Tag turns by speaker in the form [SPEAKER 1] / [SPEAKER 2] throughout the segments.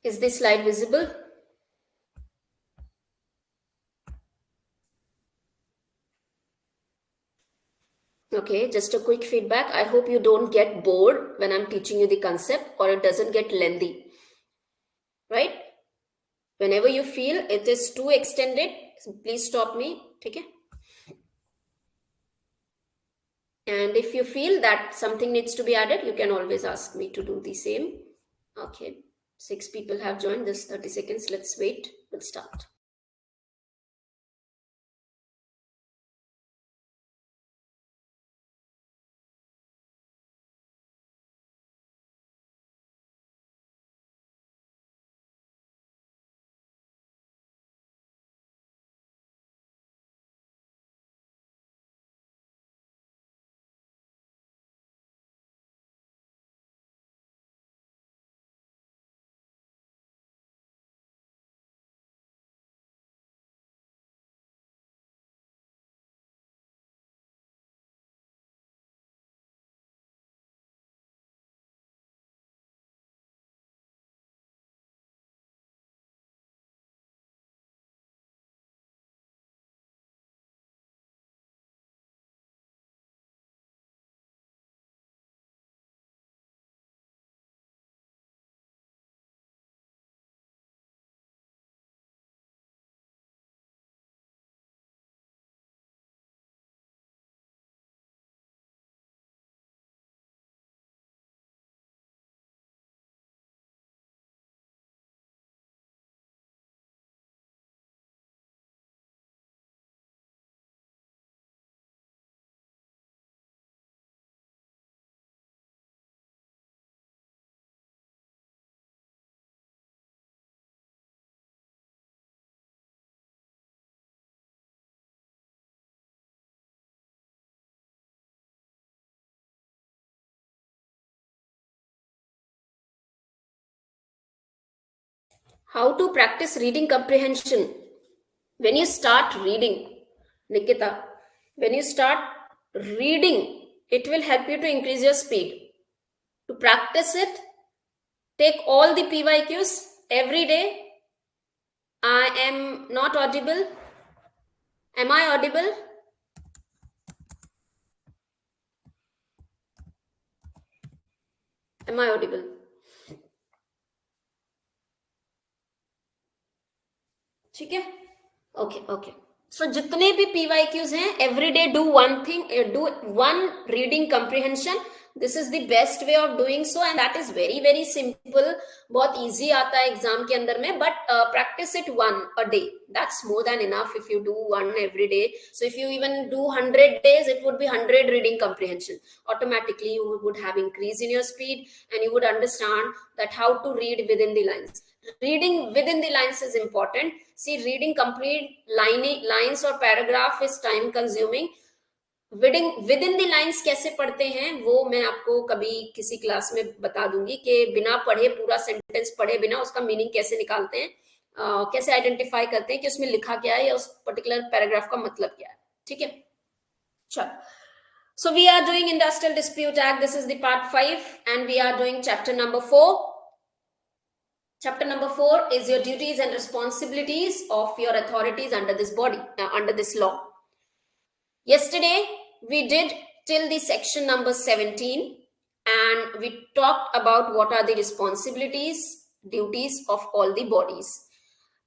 [SPEAKER 1] Is this slide visible? Okay, just a quick feedback. I hope you don't get bored when I'm teaching you the concept, or it doesn't get lengthy, right? Whenever you feel it is too extended, please stop me. Okay? And if you feel that something needs to be added, you can always ask me to do the same. Okay, 6 people have joined. This 30 seconds. Let's wait. We'll start. How to practice reading comprehension? When you start reading, Nikita, when you start reading, it will help you to increase your speed. To practice it, take all the PYQs every day. I am not audible. Am I audible? Am I audible? ठीक है? Okay, okay. So जितने भी PYQs हैं, every day do one thing, do one reading comprehension. This is the best way of doing so, and that is very very simple. बहुत easy आता है exam के अंदर में, but practice it one a day. That's more than enough if you do one every day. So if you even do 100 days, it would be 100 reading comprehension. Automatically, you would have increase in your speed, and you would understand that how to read within the lines. Reading within the lines is important. See, reading complete lines or paragraph is time consuming. Within the lines कैसे पढ़ते हैं वो मैं आपको कभी किसी class में बता दूंगी कि बिना पढ़े पूरा सेंटेंस पढ़े बिना उसका मीनिंग कैसे निकालते हैं, कैसे आइडेंटिफाई करते हैं कि उसमें लिखा क्या है या उस पर्टिकुलर पैराग्राफ का मतलब क्या है. ठीक है, चल. So we are doing Industrial Dispute Act. This is the part 5 and we are doing chapter number 4. Chapter number 4 is your duties and responsibilities of your authorities under this body, under this law. Yesterday, we did till the section number 17 and we talked about what are the responsibilities, duties of all the bodies.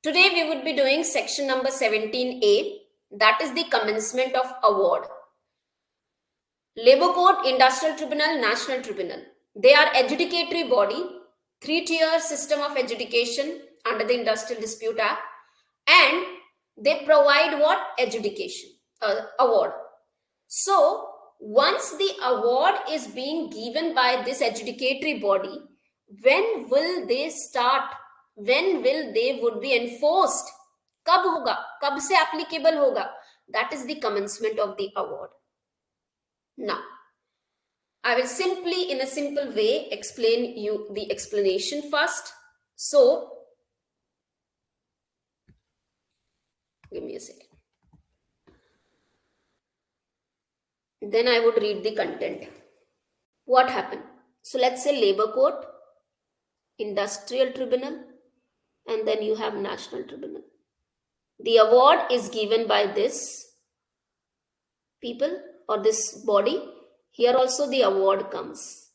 [SPEAKER 1] Today, we would be doing section number 17A, that is the commencement of award. Labor Court, Industrial Tribunal, National Tribunal. They are adjudicatory body, 3-tier system of adjudication under the Industrial Dispute Act, and they provide what? Adjudication, award. So, once the award is being given by this adjudicatory body, when will they start? When will they would be enforced? कब होगा? कब से applicable होगा? That is the commencement of the award. Now, I will simply, in a simple way, explain you the explanation first. So, give me a second. Then I would read the content. What happened? So, let's say Labor Court, Industrial Tribunal, and then you have national tribunal. The award is given by this people or this body. Here also the award comes.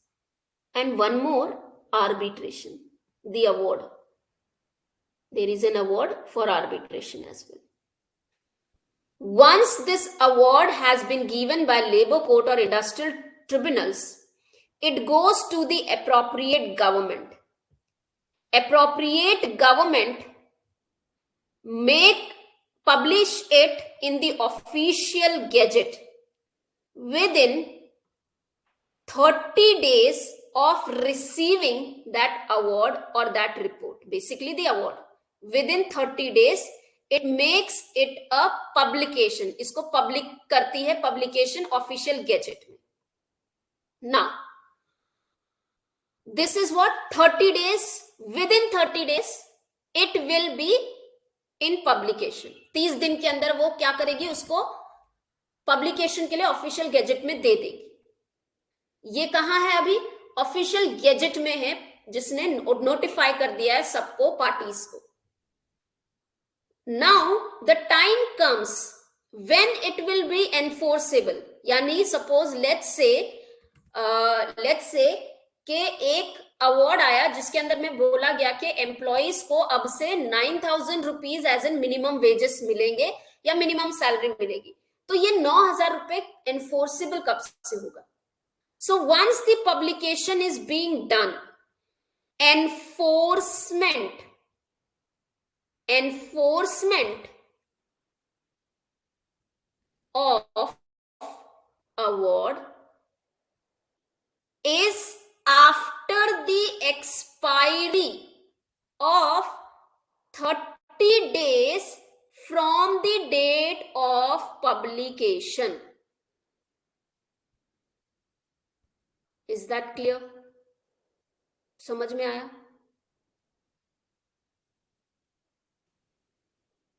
[SPEAKER 1] And one more, arbitration, the award. There is an award for arbitration as well. Once this award has been given by labor court or industrial tribunals, it goes to the appropriate government. Appropriate government publish it in the official gazette within 30 days of receiving that award or that report. Basically the award. Within 30 days, it makes it a publication. इसको public करती है publication official gazette में. Now, this is what 30 days. Within 30 days, it will be in publication. 30 दिन के अंदर वो क्या करेगी, उसको publication के लिए official gazette में दे देगी. ये कहाँ है अभी? ऑफिशियल गैजेट में है, जिसने नोटिफाई कर दिया है सबको, पार्टीज को. Now the time comes when it will be enforceable. यानी सपोज लेट्स से कि एक अवार्ड आया जिसके अंदर में बोला गया कि एम्प्लॉइज को अब से 9,000 rupees as an minimum wages मिलेंगे या मिनिमम सैलरी मिलेगी. तो ये 9,000 रुपए एनफोर्सेबल कब से होगा? So once the publication is being done, enforcement of award is after the expiry of 30 days from the date of publication. Is that clear? समझ में आया?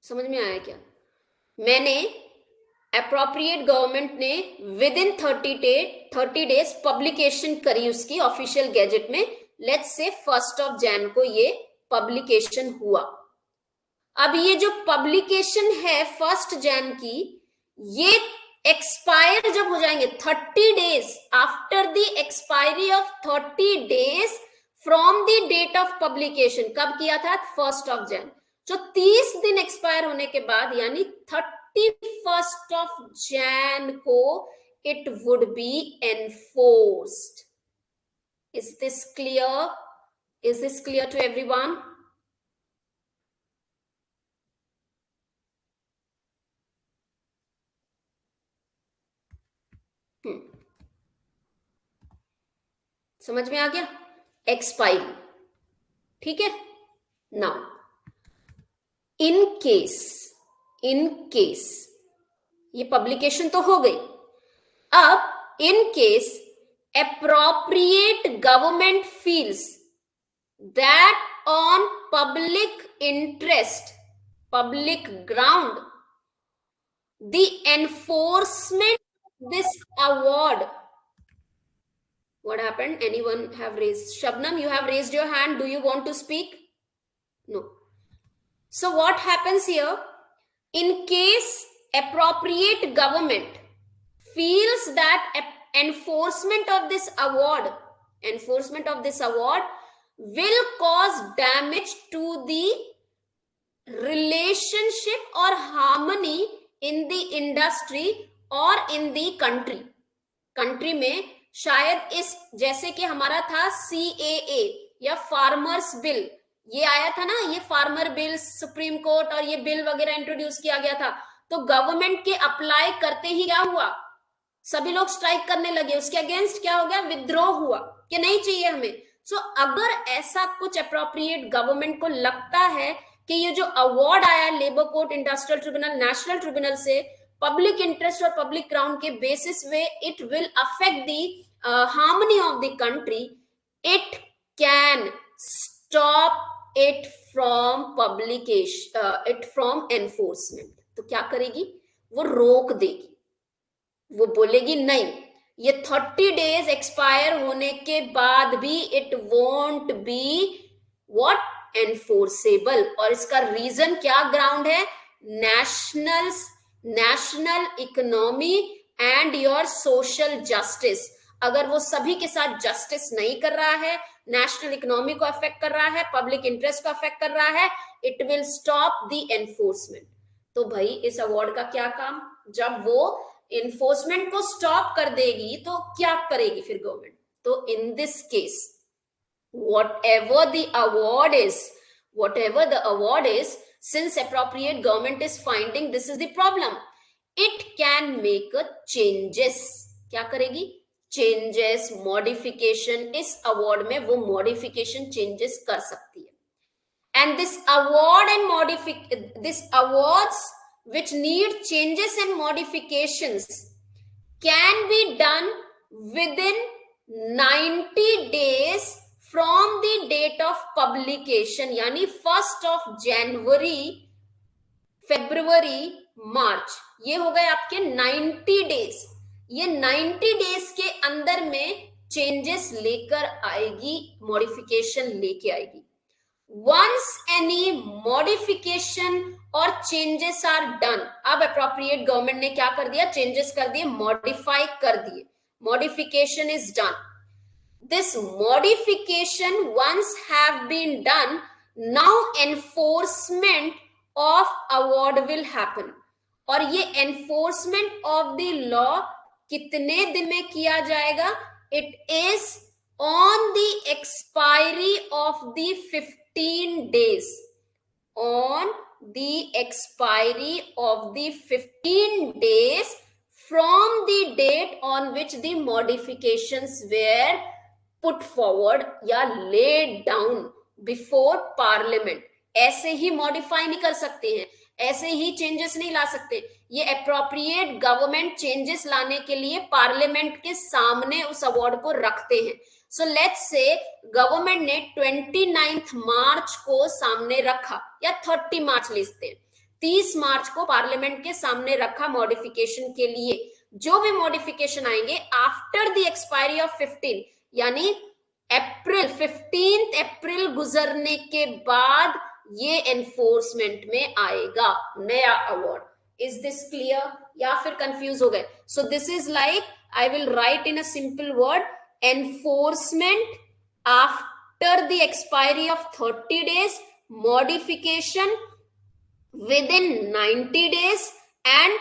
[SPEAKER 1] समझ में आया क्या? मैंने अप्रोप्रिएट गवर्नमेंट ने विद इन 30 डेज पब्लिकेशन करी उसकी ऑफिशियल गैजेट में. लेट्स से 1 जनवरी को ये पब्लिकेशन हुआ. अब ये जो पब्लिकेशन है 1 जनवरी की, ये एक्सपायर जब हो जाएंगे 30 days after the expiry of 30 days from the date of publication. कब किया था? 1 जनवरी. जो 30 दिन एक्सपायर होने के बाद यानी 31 जनवरी को it would be enforced. Is this clear? Is this clear to everyone? समझ में आ गया? एक्सपायरी. ठीक है. नाउ इन केस ये पब्लिकेशन तो हो गई. अब in case appropriate government feels that on public interest, public ground, the enforcement of this award. What happened? Anyone have raised? Shabnam, you have raised your hand. Do you want to speak? No. So what happens here? In case appropriate government feels that enforcement of this award will cause damage to the relationship or harmony in the industry or in the country में शायद इस जैसे कि हमारा था CAA या farmers bill, ये आया था ना, ये फार्मर बिल सुप्रीम कोर्ट और ये बिल वगैरह इंट्रोड्यूस किया गया था. तो गवर्नमेंट के अप्लाई करते ही क्या हुआ? सभी लोग स्ट्राइक करने लगे. उसके अगेंस्ट क्या हो गया? विद्रोह हुआ कि नहीं चाहिए हमें. सो अगर ऐसा कुछ अप्रोप्रिएट गवर्नमेंट को लगता है कि ये जो अवार्ड आया labour court, industrial tribunal, national tribunal से पब्लिक इंटरेस्ट और पब्लिक ग्राउंड के बेसिस में it will affect the harmony of the country, it can stop it from publication, it from enforcement. तो क्या करेगी? वो रोक देगी. वो बोलेगी नहीं, ये 30 डेज एक्सपायर होने के बाद भी it won't be what enforceable. और इसका रीजन क्या ग्राउंड है? National economy and your social justice. अगर वो सभी के साथ जस्टिस नहीं कर रहा है, नेशनल इकोनॉमी को अफेक्ट कर रहा है, पब्लिक इंटरेस्ट को अफेक्ट कर रहा है, it will stop the enforcement. तो भाई इस अवार्ड का क्या काम? जब वो इन्फोर्समेंट को स्टॉप कर देगी तो क्या करेगी फिर गवर्नमेंट? तो in this case whatever the award is, since appropriate government is finding this is the problem, it can make a changes. क्या करेगी? Changes, modification. इस अवार्ड में वो मॉडिफिकेशन चेंजेस कर सकती है। And this awards which need changes and modifications can be done within 90 days from the date of publication, यानी 1 जनवरी, February, मार्च, ये हो गए आपके 90 डेज। ये 90 डेज के अंदर में चेंजेस लेकर आएगी, मॉडिफिकेशन लेके आएगी। वंस एनी मॉडिफिकेशन और चेंजेस आर डन, अब अप्रोप्रिएट गवर्नमेंट ने क्या कर दिया? चेंजेस कर दिए, मॉडिफाई कर दिए, modification is done. This modification once have been done, now enforcement of award will happen। और ये enforcement of the law कितने दिन में किया जाएगा? It is on the expiry of the 15 days, on the expiry of the 15 days from the date on which the modifications were put forward या laid down before parliament. ऐसे ही modify नहीं कर सकते हैं, ऐसे ही चेंजेस नहीं ला सकते। ये अप्रोप्रिएट गवर्नमेंट चेंजेस लाने के लिए पार्लियामेंट के सामने उस अवार्ड को रखते हैं। सो लेट्स से गवर्नमेंट ने 29 मार्च को सामने रखा, या 30 मार्च लिखते हैं, 30 मार्च को पार्लियामेंट के सामने रखा मॉडिफिकेशन के लिए। जो भी मॉडिफिकेशन आएंगे आफ्टर द एक्सपायरी ऑफ 15, यानी 15 अप्रैल गुजरने के बाद ये एनफोर्समेंट में आएगा नया अवार्ड। इज दिस क्लियर या फिर कंफ्यूज हो गए? So this is like, I will write in a simple word, enforcement after the expiry of 30 days, modification within 90 days, and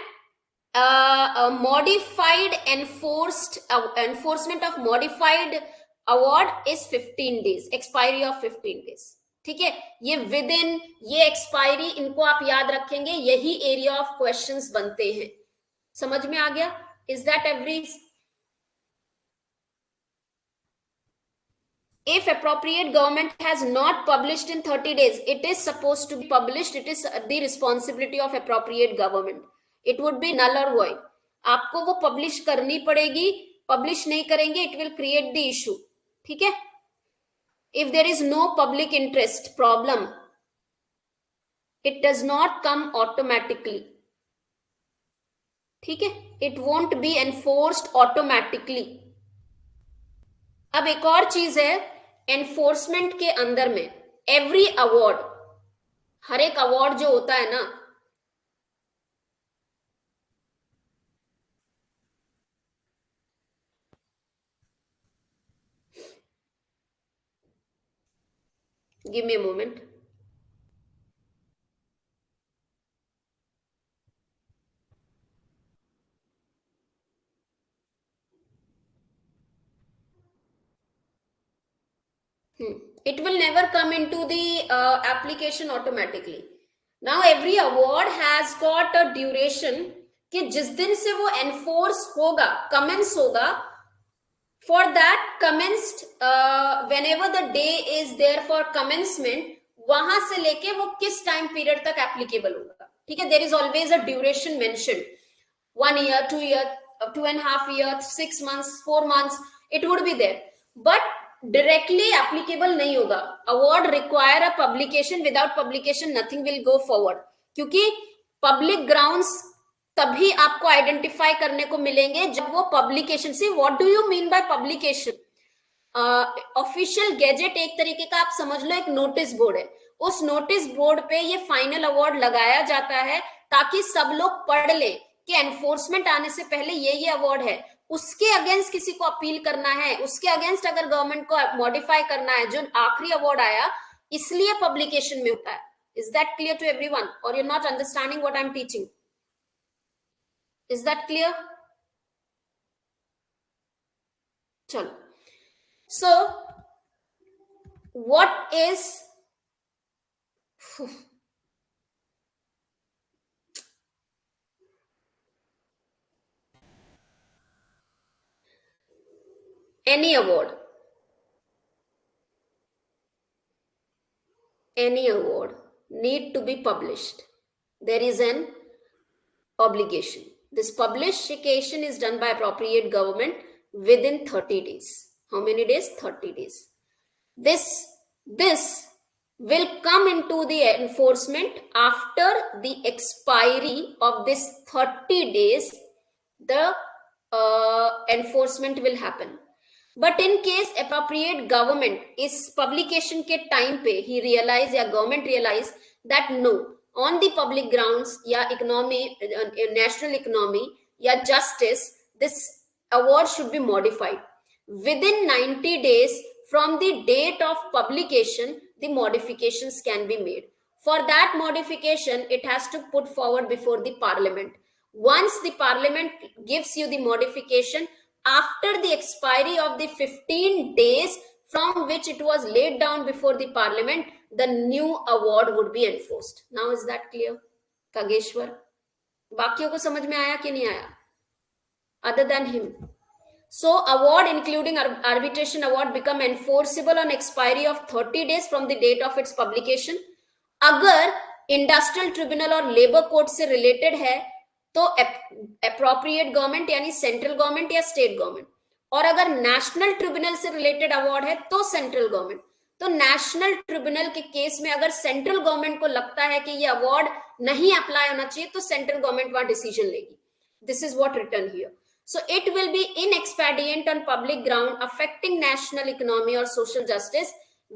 [SPEAKER 1] modified enforcement of modified award is 15 days, expiry of 15 days। ठीक है, ये with in, ये expiry, इनको आप याद रखेंगे, यही area of questions बनते हैं। समझ में आ गया? Is that every? If appropriate government has not published in 30 days, it is supposed to be published. It is the responsibility of appropriate government. It would be null or void. आपको वो publish करनी पड़ेगी, publish नहीं करेंगे it will create the issue। ठीक है? If there is no public interest problem, it does not come automatically। ठीक है? It won't be enforced automatically। अब एक और चीज है, एनफोर्समेंट के अंदर में एवरी अवार्ड, हर एक अवार्ड जो होता है ना, give me a moment. It will never come into the application automatically। Now every award has got a duration कि जिस दिन से वो enforce होगा, commence होगा, for that commenced whenever the day is there for commencement, वहां से लेके वो किस टाइम पीरियड तक एप्लीकेबल होगा। ठीक है, there is always a duration mentioned, 1 year, 2 year, 2.5 years, 6 months, 4 months, it would be there, but directly applicable नहीं होगा। Award require a publication, without publication nothing will go forward, क्योंकि public grounds तभी आपको identify करने को मिलेंगे जब वो पब्लिकेशन से। What do you mean by publication? Official gazette एक तरीके का आप समझ लो एक नोटिस बोर्ड है, उस नोटिस बोर्ड पे ये फाइनल अवार्ड लगाया जाता है ताकि सब लोग पढ़ ले कि एनफोर्समेंट आने से पहले ये अवार्ड है, उसके अगेंस्ट किसी को अपील करना है, उसके अगेंस्ट अगर गवर्नमेंट को मॉडिफाई करना है, जो आखिरी अवार्ड आया इसलिए पब्लिकेशन में होता है. Is that clear to everyone और you are not understanding what I am teaching? Is that clear? चलो, so what is any award need to be published. There is an obligation. This publication is done by appropriate government within 30 days. How many days? 30 days. This will come into the enforcement after the expiry of this 30 days. The enforcement will happen. But in case appropriate government is publication के time पे he realize या government realize that no, on the public grounds या economy, national economy या justice, this award should be modified. Within 90 days from the date of publication, the modifications can be made. For that modification, it has to put forward before the parliament. Once the parliament gives you the modification, after the expiry of the 15 days from which it was laid down before the parliament, the new award would be enforced. Now is that clear? Kageshwar, बाकियों को समझ में आया कि नहीं आया? Other than him. So award including arbitration award become enforceable on expiry of 30 days from the date of its publication. अगर industrial tribunal और लेबर कोर्ट से रिलेटेड है तो अप्रोप्रिएट गवर्नमेंट यानी सेंट्रल गवर्नमेंट या स्टेट गवर्नमेंट, और अगर national tribunal से रिलेटेड अवार्ड है तो सेंट्रल गवर्नमेंट. तो नेशनल ट्रिब्यूनल के केस में अगर सेंट्रल गवर्नमेंट को लगता है कि ये अवार्ड नहीं अप्लाई होना चाहिए तो सेंट्रल गवर्नमेंट वहां डिसीजन लेगी. This is what written here. So it will be inexpedient on public ground affecting national economy or social justice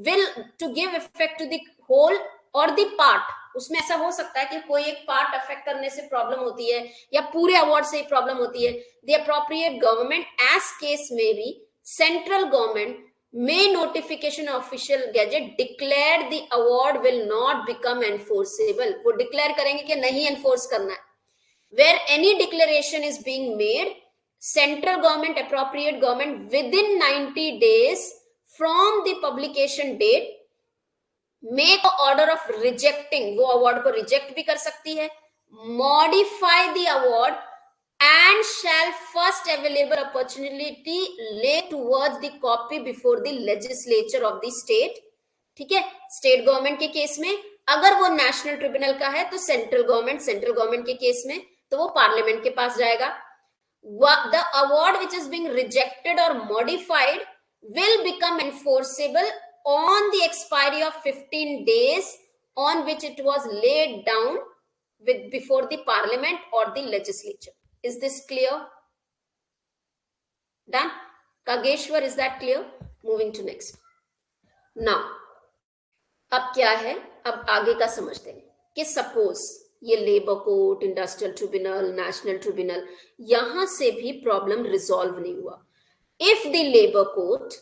[SPEAKER 1] will to give effect to the whole or the part. उसमें ऐसा हो सकता है कि कोई एक पार्ट अफेक्ट करने से प्रॉब्लम होती है या पूरे अवार्ड से ही प्रॉब्लम होती है. The appropriate government as case may be central government may notification official gazette declare the award will not become enforceable. वो डिक्लेयर करेंगे कि नहीं एनफोर्स करना है. Where any declaration is being made, central government, appropriate government within 90 days from the publication date make order of rejecting, वो award को reject भी कर सकती है, modify the award and shall first available opportunity lay towards the copy before the legislature of the state. ठीक है, state government के case में. अगर वो नेशनल ट्रिब्यूनल का है तो सेंट्रल गवर्नमेंट के केस में तो वो पार्लियामेंट के पास जाएगा. The award which is being rejected or modified will become enforceable on the expiry of 15 days on which it was laid down before the parliament or the legislature. Is this clear? Done? Kageshwar, is that clear? Moving to next. Now, अब क्या है, अब आगे का समझते हैं कि suppose ये labour court, industrial tribunal, national tribunal, यहां से भी प्रॉब्लम रिजॉल्व नहीं हुआ. If the labour court,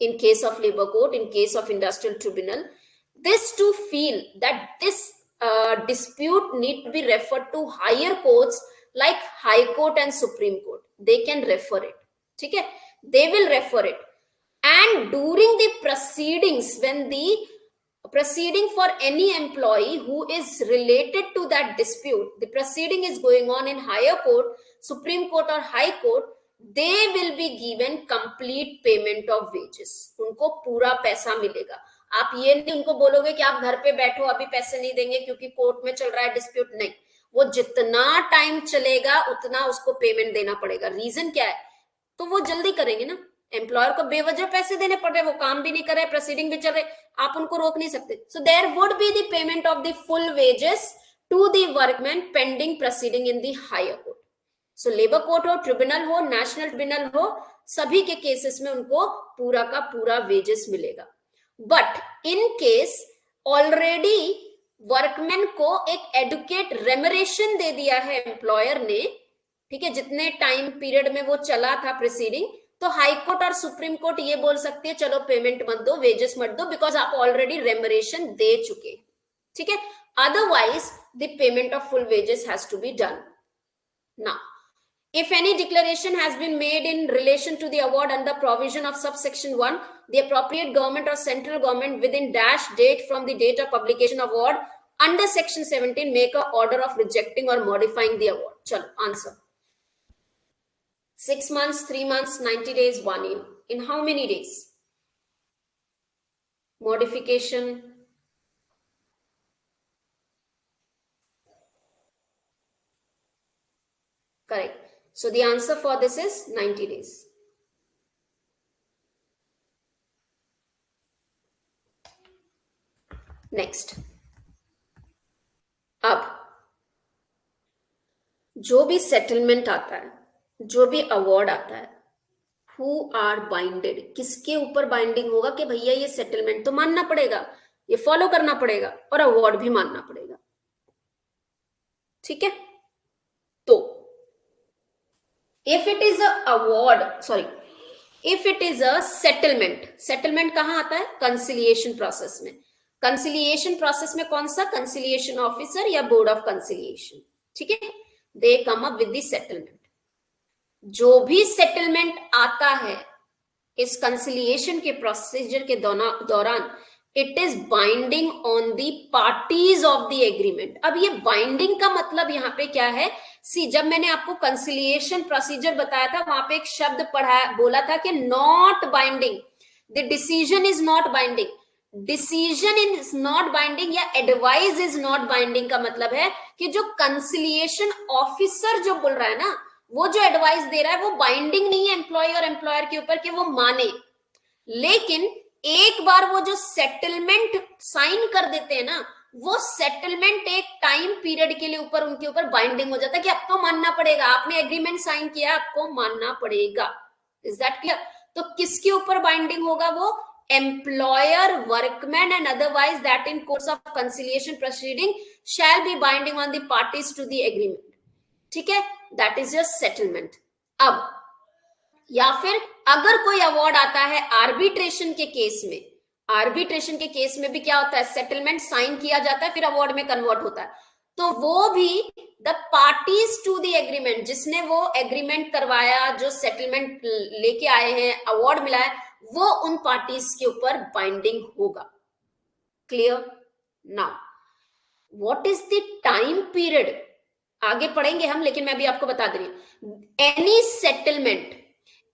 [SPEAKER 1] in case of labor court, in case of industrial tribunal, this to feel that this dispute need to be referred to higher courts like High Court and Supreme Court, they can refer it. ठीक है, they will refer it. And during the proceedings, when the proceeding for any employee who is related to that dispute, the proceeding is going on in higher court, Supreme Court or High Court, they will be given complete payment of wages. उनको पूरा पैसा मिलेगा. आप ये नहीं उनको बोलोगे कि आप घर पे बैठो अभी पैसे नहीं देंगे क्योंकि कोर्ट में चल रहा है डिस्प्यूट. नहीं, वो जितना टाइम चलेगा उतना उसको पेमेंट देना पड़ेगा. रीजन क्या है? तो वो जल्दी करेंगे ना. एम्प्लॉयर को बेवजह पैसे देने पड़ रहे, वो काम भी नहीं कर रहे, प्रोसीडिंग भी चल रहे, आप उनको रोक नहीं सकते. So there would be the payment of the full wages to the workman pending proceeding in the higher court. So labour court हो, ट्रिब्यूनल हो, नेशनल ट्रिब्यूनल हो, सभी के केसेस में उनको पूरा का पूरा वेजेस मिलेगा। But in case already workman को एक एडुकेट रेमरेशन दे दिया है एम्प्लॉयर ने, ठीक है, जितने टाइम पीरियड में वो चला था प्रोसीडिंग, तो हाई कोर्ट और सुप्रीम कोर्ट ये बोल सकती है चलो पेमेंट मत दो, वेजेस मत दो, बिकॉज आप ऑलरेडी रेमरेशन दे चुके, ठीक है। Otherwise the payment of full wages has to be done. Now if any declaration has been made in relation to the award under provision of subsection 1, the appropriate government or central government within dash date from the date of publication of award under section 17 make a order of rejecting or modifying the award. Chalo answer. 6 months, 3 months, 90 days, 1 year. In how many days? Modification. Correct. So the answer for this is 90 days. Next. अब जो भी settlement आता है, जो भी award आता है, who are binded, किसके ऊपर बाइंडिंग होगा कि भैया ये सेटलमेंट तो मानना पड़ेगा, ये फॉलो करना पड़ेगा और अवार्ड भी मानना पड़ेगा, ठीक है। तो if it is a award, sorry, if it is a settlement, settlement कहां आता है? कंसिलिएशन प्रोसेस में। कंसिलिएशन प्रोसेस में कौन सा? कंसिलिएशन ऑफिसर या बोर्ड ऑफ कंसिलिएशन, ठीक है, they come up with the settlement. जो भी सेटलमेंट आता है इस कंसिलिएशन के प्रोसीजर के दौरान, it is binding on the parties of the agreement. अब ये बाइंडिंग का मतलब यहाँ पे क्या है? सी, जब मैंने आपको कंसिलिएशन प्रोसीजर बताया था, वहां पे एक शब्द बोला था कि not binding, the decision is not binding. Decision is not binding या एडवाइस इज नॉट बाइंडिंग का मतलब है कि जो कंसिलिएशन ऑफिसर जो बोल रहा है ना, वो जो एडवाइस दे रहा है वो बाइंडिंग नहीं है एम्प्लॉय और एम्प्लॉयर के ऊपर कि वो माने। लेकिन एक बार वो जो सेटलमेंट साइन कर देते हैं ना, वो सेटलमेंट एक टाइम पीरियड के लिए ऊपर उनके ऊपर बाइंडिंग हो जाता है कि अब तो मानना पड़ेगा, आपने एग्रीमेंट साइन किया, आपको मानना पड़ेगा। Is that clear? तो किसके ऊपर बाइंडिंग होगा? वो employer, workman and otherwise that in course of conciliation proceeding shall be binding on the parties to the agreement, ठीक है, दैट इज योर सेटलमेंट। अब या फिर अगर कोई अवार्ड आता है आर्बिट्रेशन के केस में, आर्बिट्रेशन के केस में भी क्या होता है? सेटलमेंट साइन किया जाता है, फिर अवार्ड में कन्वर्ट होता है, तो वो भी the parties to the agreement, जिसने वो एग्रीमेंट करवाया, जो सेटलमेंट लेके आए हैं, अवार्ड मिला है, वो उन पार्टीज के ऊपर बाइंडिंग होगा। Clear? Now what is the time period? आगे पढ़ेंगे हम, लेकिन मैं अभी आपको बता दे रही हूं। Any settlement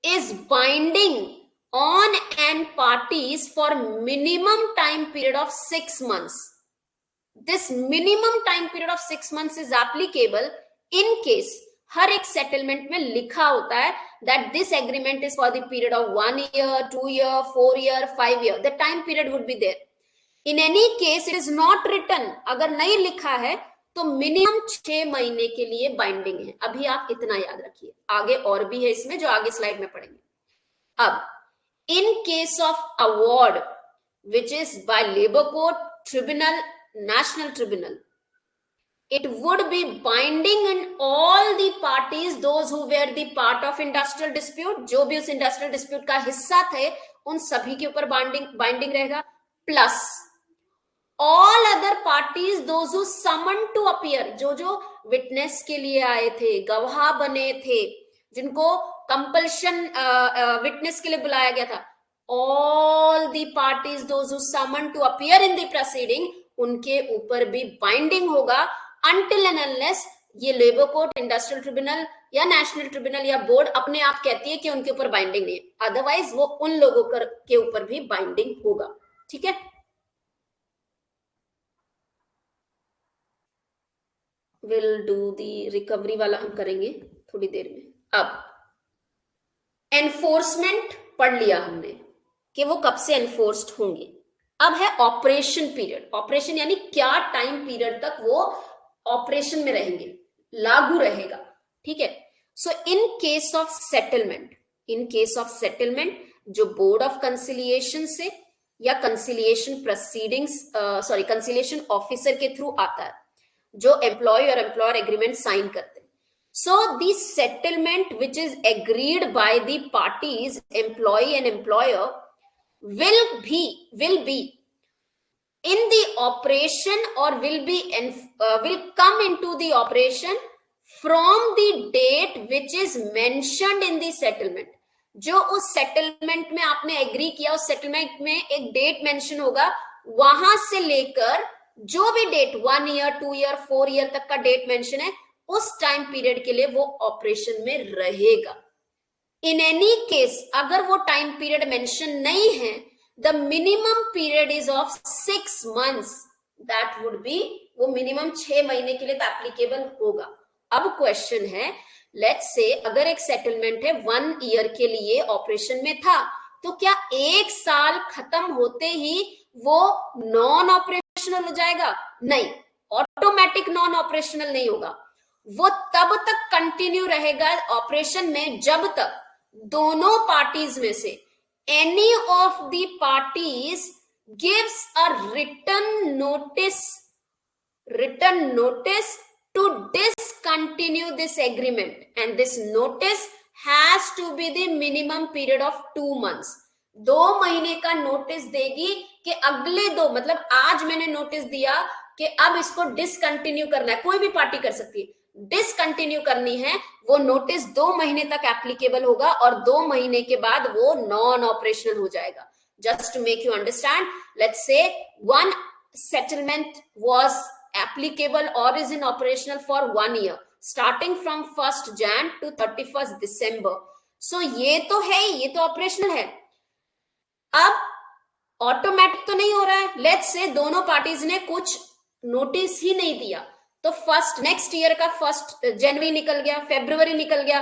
[SPEAKER 1] is binding on and parties for minimum time period of 6 months. This minimum time period of 6 months is applicable in case हर एक सेटलमेंट में लिखा होता है that this agreement is for the period of 1 year, 2 year, 4 year, 5 year. The time period would be there. In any case it is not written. अगर नहीं लिखा है तो मिनिमम 6 महीने के लिए बाइंडिंग है। अभी आप इतना याद रखिए, आगे और भी है इसमें जो आगे स्लाइड में पढ़ेंगे। अब in case of award which is by labour court, tribunal, national tribunal, it would be binding in all the parties those who were the part of industrial dispute, जो भी उस इंडस्ट्रियल डिस्प्यूट का हिस्सा थे उन सभी के ऊपर बाइंडिंग रहेगा, plus all other parties those who summoned to appear, जो विटनेस के लिए आए थे, गवाह बने थे, जिनको कंपल्शन विटनेस के लिए बुलाया गया था, all the parties those who summoned to appear in the proceeding, उनके ऊपर भी बाइंडिंग होगा until and unless ये लेबर कोर्ट, इंडस्ट्रियल ट्रिब्यूनल या नेशनल ट्रिब्यूनल या बोर्ड अपने आप कहती है कि उनके ऊपर बाइंडिंग नहीं है, अदरवाइज वो उन लोगों के ऊपर भी बाइंडिंग होगा। ठीक है, विल डू दी रिकवरी वाला हम करेंगे थोड़ी देर में। अब एनफोर्समेंट पढ़ लिया हमने कि वो कब से एनफोर्स्ड होंगे। अब है ऑपरेशन पीरियड। ऑपरेशन यानी क्या टाइम पीरियड तक वो ऑपरेशन में रहेंगे, लागू रहेगा। ठीक है, so in case of settlement, in case of settlement जो बोर्ड ऑफ कंसिलिएशन से या कंसिलिएशन प्रोसीडिंग्स कंसिलिएशन ऑफिसर के थ्रू आता है, जो एम्प्लॉय और एम्प्लॉयर एग्रीमेंट साइन करते हैं. So the settlement which is agreed by the parties employ and employer will be in the operation or will come into the operation from the date which is mentioned in the settlement. जो उस settlement में आपने agree किया, उस settlement में एक date mention होगा, वहां से लेकर जो भी डेट 1 ईयर 2 ईयर 4 ईयर तक का डेट मेंशन है, उस टाइम पीरियड के लिए वो ऑपरेशन में रहेगा. इन एनी केस अगर वो टाइम पीरियड मेंशन नहीं है, the minimum period is of 6 months. That would be, वो मिनिमम 6 महीने के लिए तो एप्लीकेबल होगा. अब क्वेश्चन है, लेट्स से अगर एक सेटलमेंट है 1 ईयर के लिए ऑपरेशन में था, तो क्या 1 साल खत्म होते ही वो नॉन ऑपरेशनल हो जाएगा? नहीं, ऑटोमेटिक नॉन ऑपरेशनल नहीं होगा. वो तब तक कंटिन्यू रहेगा ऑपरेशन में जब तक दोनों पार्टीज में से any of the parties gives a written notice to discontinue this agreement, and this notice has to be the minimum period of 2 months. 2 महीने का नोटिस देगी कि अगले 2, मतलब आज मैंने नोटिस दिया कि अब इसको डिसकंटिन्यू करना है, कोई भी पार्टी कर सकती है, डिसकंटिन्यू करनी है, वो नोटिस 2 महीने तक एप्लीकेबल होगा और 2 महीने के बाद वो नॉन ऑपरेशनल हो जाएगा. Just to make you understand, let's say one settlement was applicable or is in operational for 1 year starting from 1st Jan to 31st December. So ये तो है, ये तो ऑपरेशनल है. अब ऑटोमेटिक तो नहीं हो रहा है. लेट्स से दोनों पार्टीज ने कुछ नोटिस ही नहीं दिया, तो नेक्स्ट ईयर का 1 जनवरी निकल गया, फरवरी निकल गया,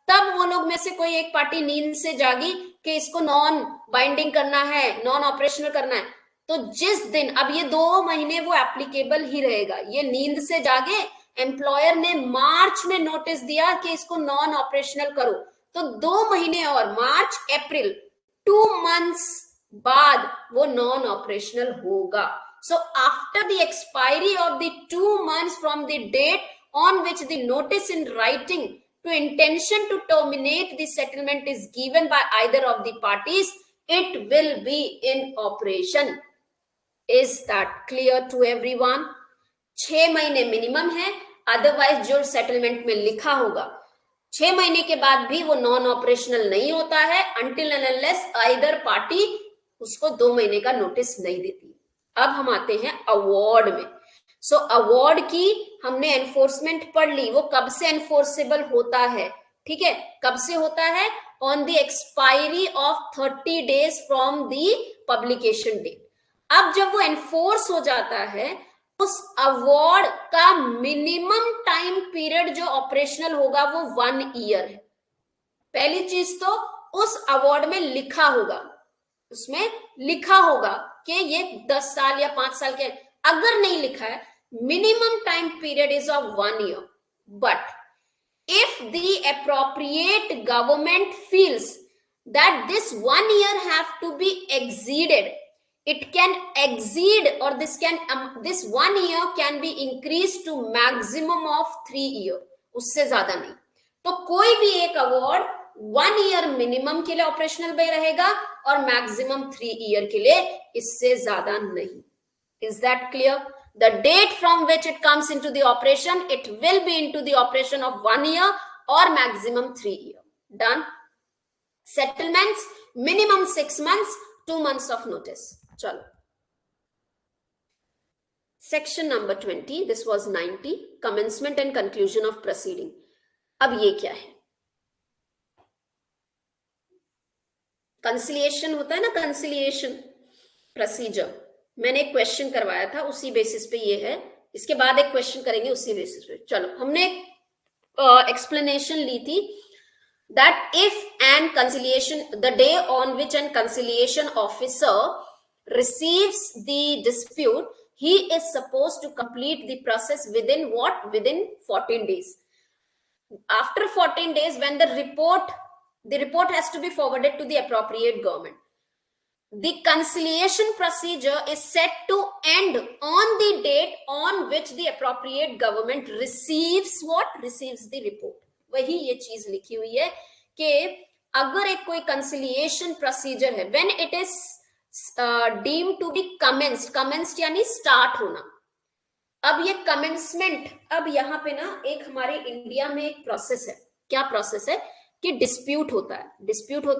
[SPEAKER 1] तब वो लोग में से कोई एक पार्टी नींद से जागी कि इसको नॉन बाइंडिंग करना है, नॉन ऑपरेशनल करना है, तो जिस दिन, अब ये 2 महीने वो एप्लीकेबल ही रहेगा. ये नींद से जागे, एम्प्लॉयर ने मार्च में नोटिस दिया कि इसको नॉन ऑपरेशनल करो, तो 2 महीने और मार्च अप्रैल 2 months बाद वो नॉन ऑपरेशनल होगा. So after the expiry of the 2 months from the date on which the notice in writing to intention to terminate the settlement is given by either of the parties, it will be in operation. Is that clear to everyone? 6 महीने minimum है, otherwise जो settlement में लिखा होगा 6 महीने के बाद भी वो नॉन ऑपरेशनल नहीं होता है until and unless either party उसको 2 महीने का नोटिस नहीं देती. अब हम आते हैं अवार्ड में. सो अवार्ड की हमने एनफोर्समेंट पढ़ ली, वो कब से एनफोर्सेबल होता है, ठीक है, कब से होता है? On the expiry of 30 days from the publication date. अब जब वो एनफोर्स हो जाता है, उस अवार्ड का मिनिमम टाइम पीरियड जो ऑपरेशनल होगा वो 1 ईयर है. पहली चीज तो उस अवार्ड में लिखा होगा, उसमें लिखा होगा कि ये 10 साल या 5 साल के. अगर नहीं लिखा है, minimum time period is of 1 year. But if the appropriate government feels that this 1 year have to be exceeded, it can exceed, or this 1 year can be increased to maximum of 3 years. उससे ज्यादा नहीं. तो कोई भी एक award 1 year minimum के लिए operational में रहेगा और मैक्सिमम 3 year के लिए, इससे ज्यादा नहीं. Is that clear? The date from which it comes into the operation, it will be into the operation of 1 year or maximum 3 years. Done. Settlements, minimum 6 months, 2 months of notice. Chalo. Section number 20, this was 90, commencement and conclusion of proceeding. अब ये क्या है? Conciliation होता है ना, conciliation procedure. मैंने एक question करवाया था, उसी बेसिस पे ये है. इसके बाद एक क्वेश्चन करेंगे उसी बेसिस पे. चलो, हमने एक्सप्लेनेशन ली थी that if an conciliation, the day on which an conciliation officer receives the dispute, he is supposed to complete the process within what? Within 14 days. After 14 days, when the report The report has to be forwarded to the appropriate government. The conciliation procedure is set to end on the date on which the appropriate government receives the report. वही ये चीज लिखी हुई है कि अगर एक कोई conciliation procedure है, when it is deemed to be commenced यानी स्टार्ट होना. अब ये कमेंसमेंट, अब यहाँ पे ना एक हमारे इंडिया में एक प्रोसेस है. क्या प्रोसेस है कि डिस्प्यूट होता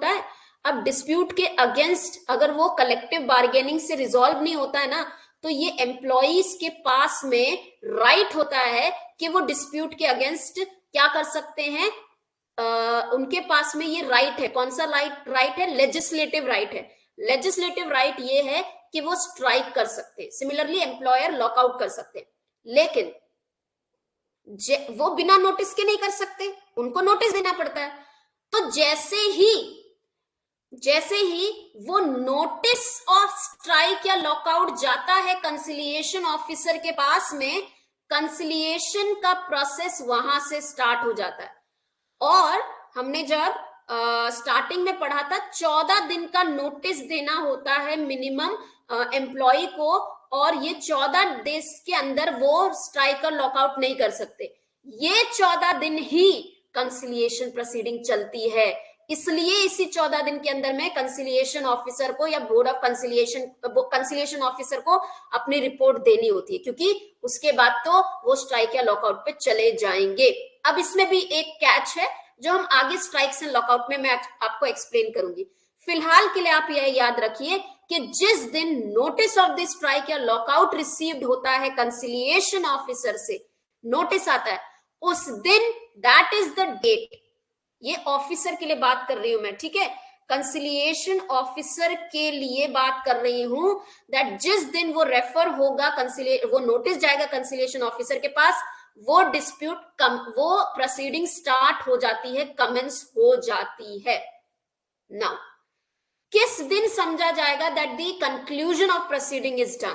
[SPEAKER 1] है. अब डिस्प्यूट के अगेंस्ट अगर वो कलेक्टिव बार्गेनिंग से रिजॉल्व नहीं होता है ना, तो ये एम्प्लॉइज के पास में राइट होता है कि वो डिस्प्यूट के अगेंस्ट क्या कर सकते हैं. उनके पास में ये राइट है. कौन सा राइट है? लेजिस्लेटिव राइट है. लेजिस्लेटिव राइट ये है कि वो स्ट्राइक कर सकते हैं. सिमिलरली एम्प्लॉयर लॉकआउट कर सकते हैं. लेकिन वो बिना नोटिस के नहीं कर सकते, उनको नोटिस देना पड़ता है. तो जैसे ही वो नोटिस ऑफ स्ट्राइक या लॉकआउट जाता है कंसिलिएशन ऑफिसर के पास में, कंसिलिएशन का प्रोसेस वहां से स्टार्ट हो जाता है. और हमने जब स्टार्टिंग में पढ़ा था 14 दिन का नोटिस देना होता है मिनिमम एम्प्लॉय को, और ये 14 दिन के अंदर वो स्ट्राइक और लॉकआउट नहीं कर सकते. ये 14 दिन ही कंसिलिएशन प्रोसीडिंग चलती है. इसलिए इसी 14 दिन के अंदर में कंसिलिएशन ऑफिसर को या बोर्ड ऑफ कंसिलिएशन ऑफिसर को अपनी रिपोर्ट देनी होती है, क्योंकि उसके बाद तो वो स्ट्राइक या लॉकआउट पे चले जाएंगे. अब इसमें भी एक कैच है जो हम आगे स्ट्राइक्स एंड लॉकआउट में मैं आपको एक्सप्लेन करूंगी. फिलहाल के लिए आप यह याद रखिए कि जिस दिन नोटिस ऑफ द स्ट्राइक या लॉकआउट रिसीव्ड होता है कंसिलिएशन ऑफिसर से, नोटिस आता है उस दिन, दैट इज द डेट. ये ऑफिसर के लिए बात कर रही हूं मैं, ठीक है. कंसिलिएशन ऑफिसर के लिए बात कर रही हूं, दैट जिस दिन वो रेफर होगा, वो नोटिस जाएगा कंसिलिएशन ऑफिसर के पास, वो डिस्प्यूट वो प्रोसीडिंग स्टार्ट हो जाती है, कमेंस हो जाती है. नाउ किस दिन समझा जाएगा that the conclusion of proceeding is done?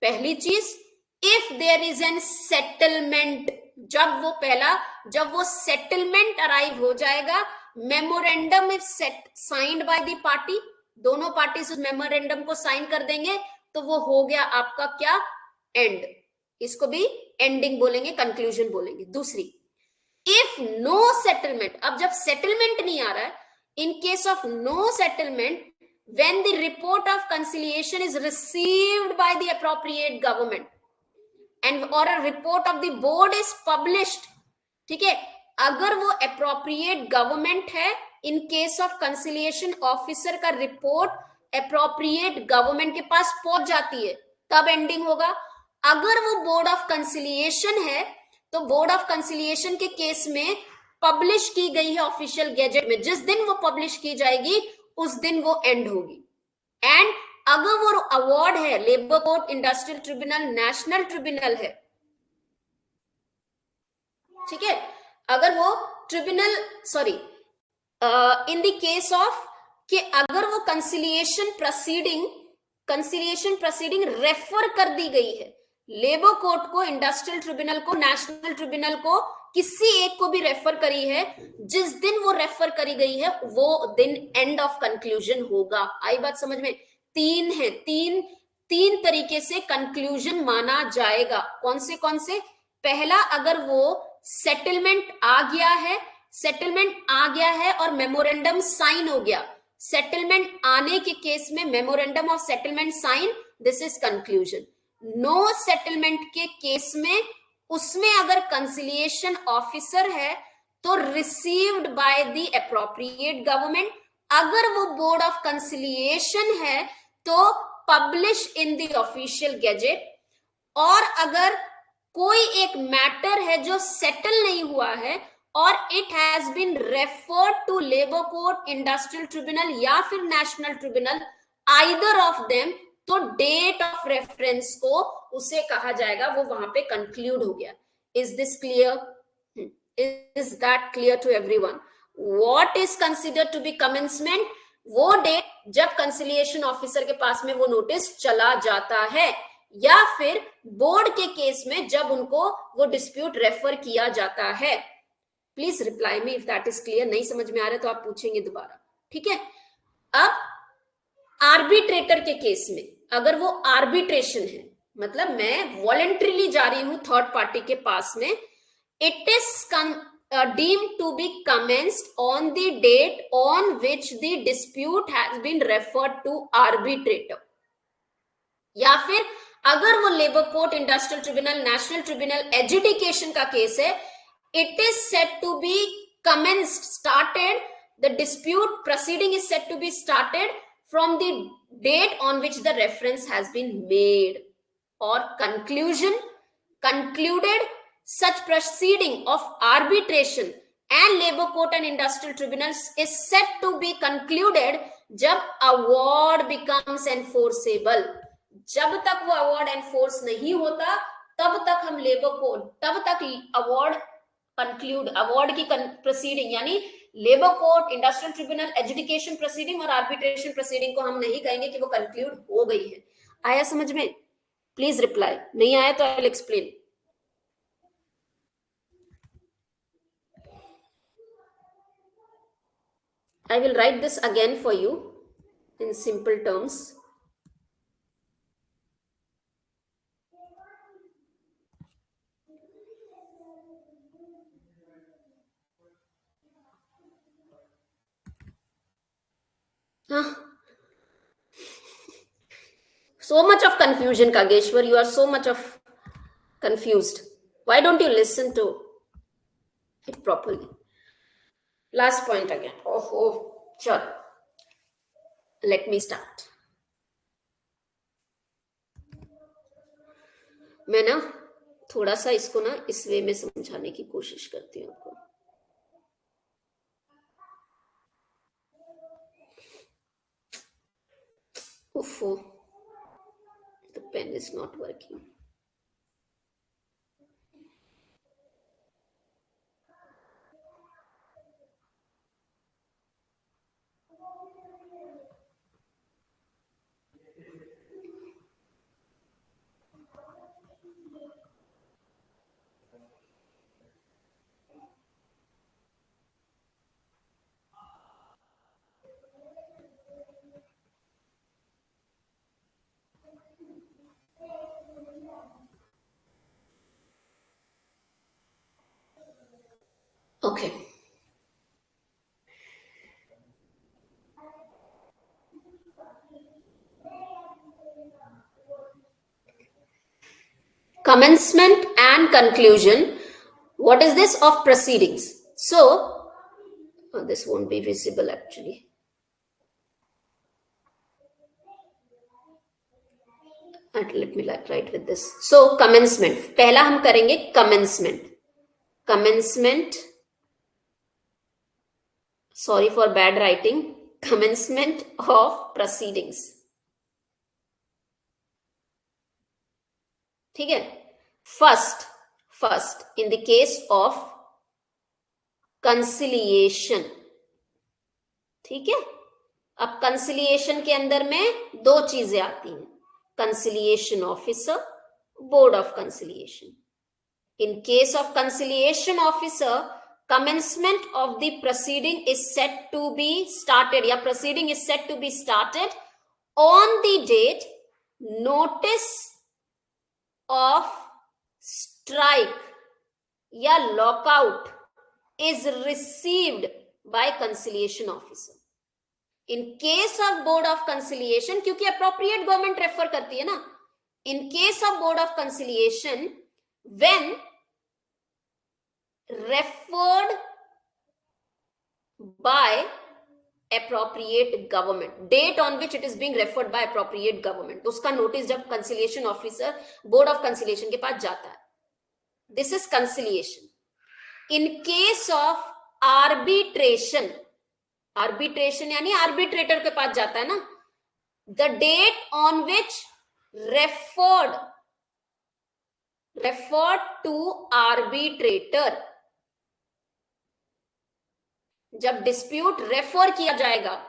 [SPEAKER 1] पहली चीज, if there is an settlement. जब वो सेटलमेंट अराइव हो जाएगा, memorandum if signed by the party, दोनों पार्टी उस मेमोरेंडम को साइन कर देंगे, तो वो हो गया आपका क्या? एंड. इसको भी एंडिंग बोलेंगे, कंक्लूजन बोलेंगे. दूसरी, इफ नो सेटलमेंट. अब जब सेटलमेंट नहीं आ रहा है, in case of no settlement, when the report of conciliation is received by the appropriate government and or a report of the board is published, ठीक है, अगर वो appropriate government है, in case of conciliation officer का report appropriate government के पास पहुंच जाती है, तब एंडिंग होगा. अगर वो बोर्ड ऑफ कंसिलिएशन है, तो बोर्ड ऑफ कंसिलिएशन के केस में पब्लिश की गई है ऑफिशियल गैजेट में, जिस दिन वो पब्लिश की जाएगी उस दिन वो एंड होगी. एंड अगर वो अवार्ड है labour court, industrial tribunal, national tribunal है, ठीक है, अगर वो tribunal in the case of कि अगर वो कंसिलिएशन प्रोसीडिंग रेफर कर दी गई है लेबर कोर्ट को, इंडस्ट्रियल ट्रिब्यूनल को, नेशनल ट्रिब्यूनल को, किसी एक को भी रेफर करी है, जिस दिन वो रेफर करी गई है वो दिन एंड ऑफ कंक्लूजन होगा. आई बात समझ में? तीन तरीके से कंक्लूजन माना जाएगा. कौन से? पहला, अगर वो सेटलमेंट आ गया है और मेमोरेंडम साइन हो गया. सेटलमेंट आने के केस में memorandum of settlement sign, this is conclusion. No settlement के केस में, उसमें अगर कंसिलिएशन ऑफिसर है तो received by the appropriate government. अगर वो बोर्ड ऑफ कंसिलिएशन है तो publish in the official gazette. और अगर कोई एक मैटर है जो सेटल नहीं हुआ है और it has been referred to labour court, industrial tribunal या फिर national tribunal, either of them, तो डेट ऑफ रेफरेंस को उसे कहा जाएगा वो वहां पे कंक्लूड हो गया. Is this clear? Is that clear to everyone? What is considered to be commencement? वो डेट जब कंसिलिएशन ऑफिसर के पास में वो नोटिस चला जाता है, या फिर बोर्ड के केस में जब उनको वो डिस्प्यूट रेफर किया जाता है. Please reply me if that is clear. नहीं समझ में आ रहा तो आप पूछेंगे दोबारा. ठीक है. अब आर्बिट्रेटर के केस में अगर वो आर्बिट्रेशन है, मतलब मैं वॉलेंट्रीली जा रही हूं थर्ड पार्टी के पास में, it is deemed to be commenced on the date on which the dispute has been referred to arbitrator. या फिर अगर वो labour court, industrial tribunal, national tribunal, adjudication का केस है, it is set to be commenced, started, the dispute proceeding is set to be started from the date on which the reference has been made, or concluded. Such proceeding of arbitration and labor court and industrial tribunals is set to be concluded जब award becomes enforceable. जब तक वो award enforce नहीं होता तब तक हम labour code, तब तक अवार्ड कंक्लूड, अवार्ड की प्रोसीडिंग यानी labour court, industrial tribunal, adjudication proceeding और आर्बिट्रेशन प्रोसीडिंग को हम नहीं कहेंगे कि वो कंक्लूड हो गई है. आया समझ में? Please reply. नहीं आया तो I will explain. I will write this again for you in simple terms. So much of confusion, Kageshwar. You are so much of confused. Why don't you listen to it properly? Last point again. Oh, sure. Let me start. मैं ना थोड़ा सा इसको ना इस वे में समझाने की कोशिश करती हूँ आपको. Uffo, the pen is not working. Okay. Commencement and conclusion. What is this? Of proceedings. So, this won't be visible actually. Let me write with this. So, commencement. पहला हम करेंगे commencement. Commencement. Sorry for bad writing. Commencement of proceedings. ठीक है. First, in the case of conciliation. ठीक है. अब conciliation के अंदर में दो चीजें आती हैं. Conciliation officer, board of conciliation. In case of conciliation officer, commencement of the proceeding is set to be started, या proceeding is set to be started on the date notice of strike या lockout is received by conciliation officer. In case of board of conciliation, क्योंकि appropriate government refer करती है ना, in case of board of conciliation, when referred by appropriate government, date on which it is being referred by appropriate government, उसका notice जब conciliation officer board of conciliation के पास जाता है, this is conciliation. In case of arbitration, arbitration यानी arbitrator के पास जाता है ना, the date on which referred to arbitrator, जब dispute refer किया जाएगा,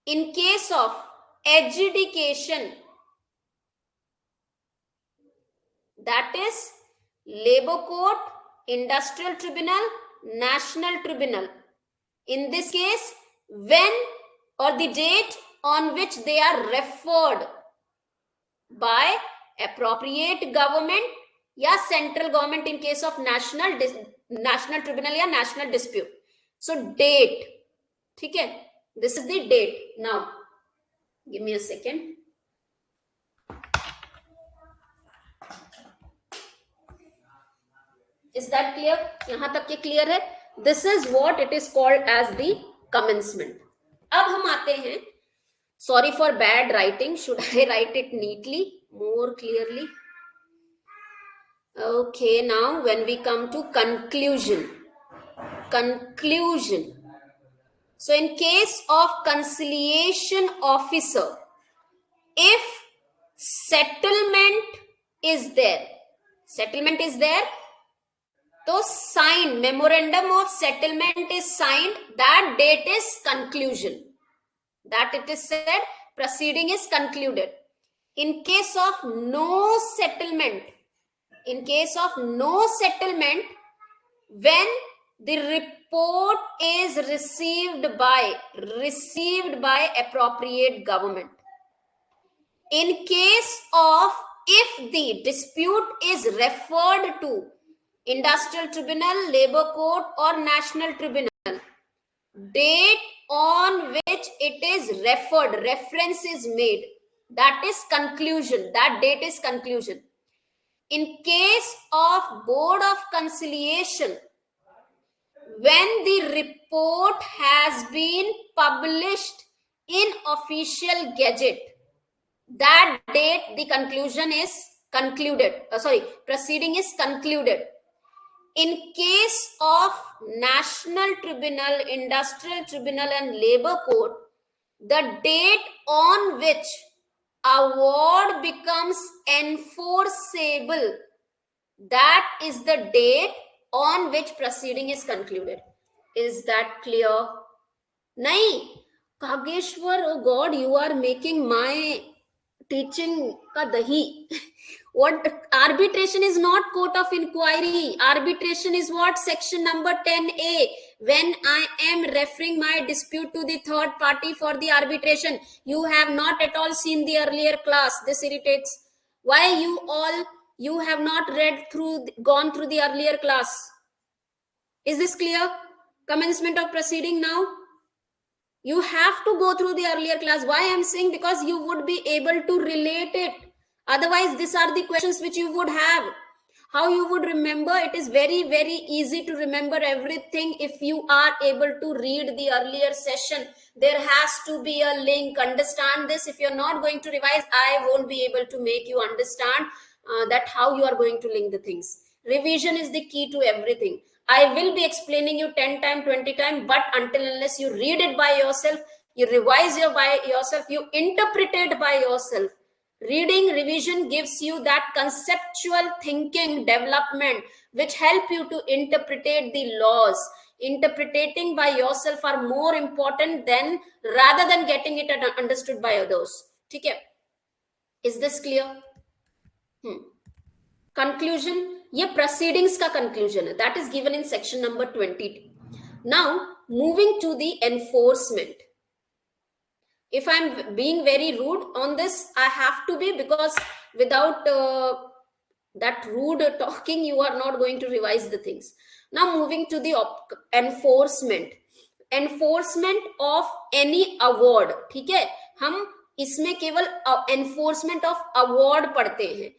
[SPEAKER 1] in case of adjudication, that is labor court, industrial tribunal, national tribunal. In this case, when or the date on which they are referred by appropriate government या central government in case of national tribunal या national dispute. So date, ठीक है, this is the date. Now give me a second. Is that clear? यहां तक के clear है? This is what it is called as the commencement. अब हम आते हैं, sorry for bad writing, should I write it neatly, more clearly? Okay, now when we come to conclusion. So in case of conciliation officer, if settlement is there, तो sign, memorandum of settlement is signed, that date is conclusion. That it is said, proceeding is concluded. In case of no settlement, when the report is received by appropriate government. In case of, if the dispute is referred to industrial tribunal, labor court or national tribunal, date on which it is referred, reference is made, that is conclusion, that date is conclusion. In case of board of conciliation, when the report has been published in official gazette, that date the conclusion is concluded, proceeding is concluded. In case of national tribunal, industrial tribunal and labor court, the date on which award becomes enforceable, that is the date on which proceeding is concluded. Is that clear? Nahi, Kageshwar, oh God, you are making my teaching ka dahi. What? Arbitration is not court of inquiry. Arbitration is what? Section number 10A. When I am referring my dispute to the third party for the arbitration, you have not at all seen the earlier class. This irritates. Why you have not gone through the earlier class? Is this clear? Commencement of proceeding now. You have to go through the earlier class. Why I am saying? Because you would be able to relate it. Otherwise, these are the questions which you would have. How you would remember? It is very, very easy to remember everything if you are able to read the earlier session. There has to be a link. Understand this. If you're not going to revise, I won't be able to make you understand that how you are going to link the things. Revision is the key to everything. I will be explaining you 10 times, 20 times, but until unless you read it by yourself, you revise it by yourself, you interpret it by yourself. Reading, revision gives you that conceptual thinking development which help you to interpret the laws. Interpreting by yourself are more important rather than getting it understood by others. Okay? Is this clear? Conclusion. ये proceedings का conclusion है. That is given in section number 22. Now, moving to the enforcement. If I'm being very rude on this, I have to be, because without that rude talking, you are not going to revise the things. Now, moving to the enforcement. Enforcement of any award. ठीक है? हम इसमें केवल enforcement of award पढ़ते हैं.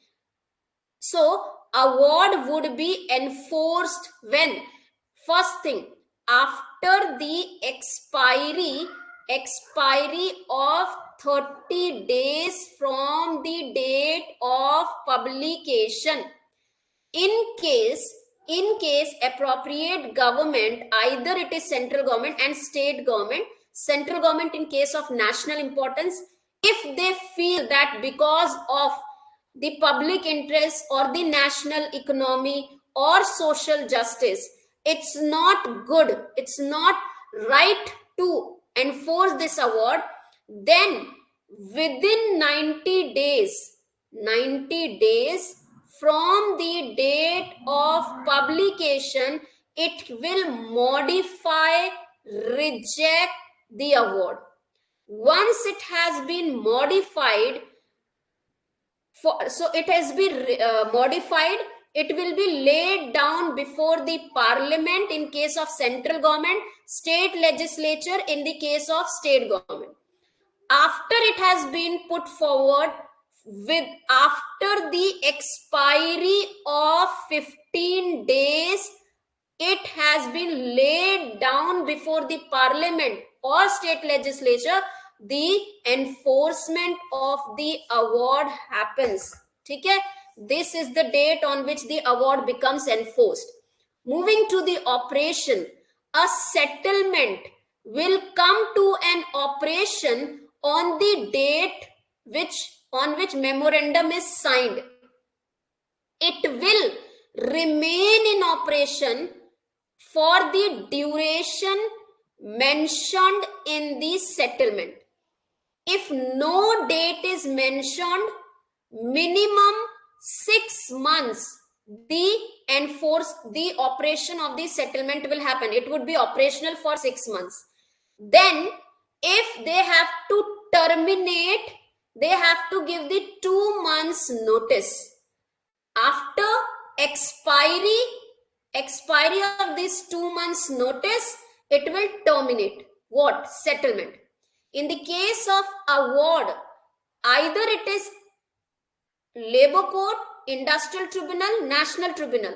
[SPEAKER 1] So, award would be enforced when? First thing, after the expiry of 30 days from the date of publication. In case appropriate government, either it is central government and state government, central government in case of national importance, if they feel that because of the public interest or the national economy or social justice, it's not good, it's not right to enforce this award, then within 90 days from the date of publication, it will modify, reject the award. Once it has been modified, so it has been modified, it will be laid down before the parliament in case of central government, state legislature in the case of state government. After it has been put forward, after the expiry of 15 days, it has been laid down before the parliament or state legislature, the enforcement of the award happens. Okay, this is the date on which the award becomes enforced. Moving to the operation, a settlement will come to an operation on the date on which memorandum is signed. It will remain in operation for the duration mentioned in the settlement. If no date is mentioned, minimum 6 months the operation of the settlement will happen. It would be operational for 6 months. Then if they have to terminate, they have to give the 2 months notice. After expiry of this 2 months notice, it will terminate what? Settlement. In the case of award, either it is labor court, industrial tribunal, national tribunal,